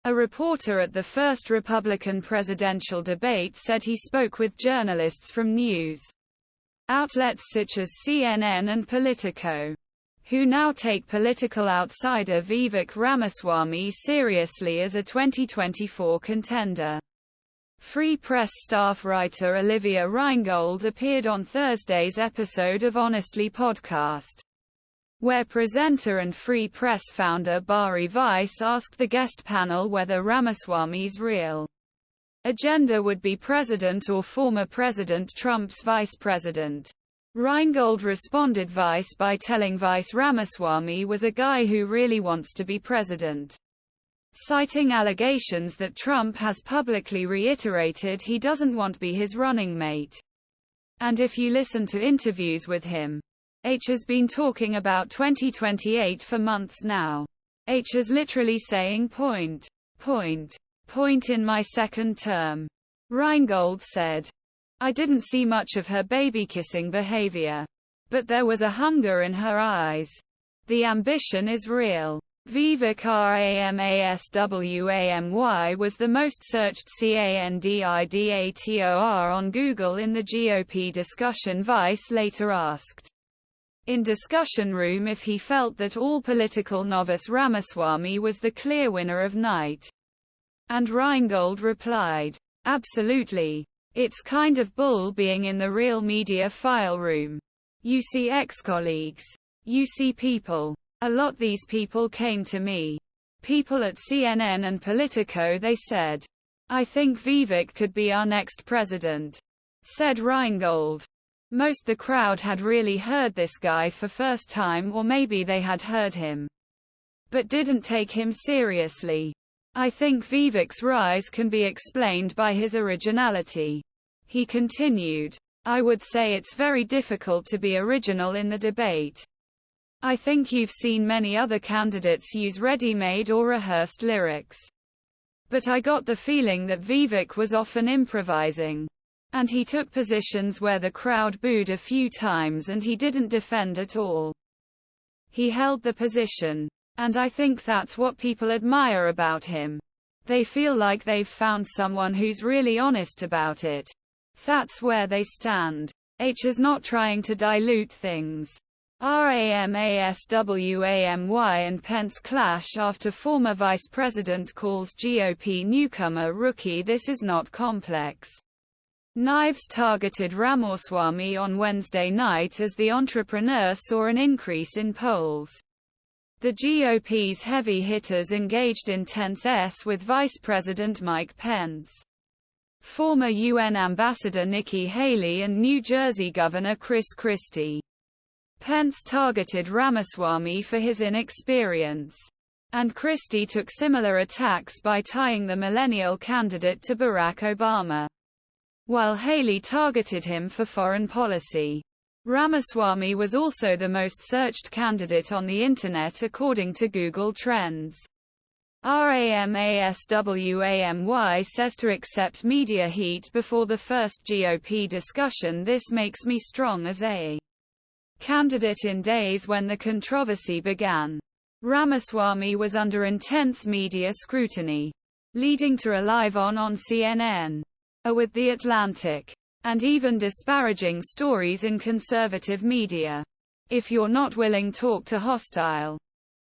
A reporter at the first Republican presidential debate said he spoke with journalists from news outlets such as CNN and Politico, who now take political outsider Vivek Ramaswamy seriously as a 2024 contender. Free Press staff writer Olivia Reingold appeared on Thursday's episode of Honestly podcast, where presenter and Free Press founder Bari Weiss asked the guest panel whether Ramaswamy's real agenda would be President or former President Trump's vice president. Reingold responded Weiss by telling Weiss Ramaswamy was a guy who really wants to be president, citing allegations that Trump has publicly reiterated he doesn't want to be his running mate. And if you listen to interviews with him, H has been talking about 2028 for months now. H is literally saying point in my second term. Reingold said. I didn't see much of her baby-kissing behavior, but there was a hunger in her eyes. The ambition is real. Vivek Ramaswamy was the most searched CANDIDATOR on Google in the GOP discussion. Vice later asked in discussion room if he felt that all political novice Ramaswamy was the clear winner of night. And Reingold replied, absolutely. It's kind of bull being in the real media file room. You see ex-colleagues. You see people. A lot these people came to me. People at CNN and Politico, they said, I think Vivek could be our next president, said Reingold. Most the crowd had really heard this guy for first time, or maybe they had heard him, but didn't take him seriously. I think Vivek's rise can be explained by his originality. He continued, I would say it's very difficult to be original in the debate. I think you've seen many other candidates use ready-made or rehearsed lyrics. But I got the feeling that Vivek was often improvising. And he took positions where the crowd booed a few times and he didn't defend at all. He held the position. And I think that's what people admire about him. They feel like they've found someone who's really honest about it. That's where they stand. H is not trying to dilute things. Ramaswamy and Pence clash after former vice president calls GOP newcomer rookie. This is not complex. Knives targeted Ramawswamy on Wednesday night as the entrepreneur saw an increase in polls. The GOP's heavy hitters engaged in tense S with Vice President Mike Pence, former UN Ambassador Nikki Haley and New Jersey Governor Christie. Pence targeted Ramaswamy for his inexperience, and Christie took similar attacks by tying the millennial candidate to Barack Obama, while Haley targeted him for foreign policy. Ramaswamy was also the most searched candidate on the Internet according to Google Trends. Ramaswamy says to accept media heat before the first GOP discussion. This makes me strong as a candidate in days when the controversy began. Ramaswamy was under intense media scrutiny, leading to a live on CNN with The Atlantic, and even disparaging stories in conservative media. If you're not willing to talk to hostile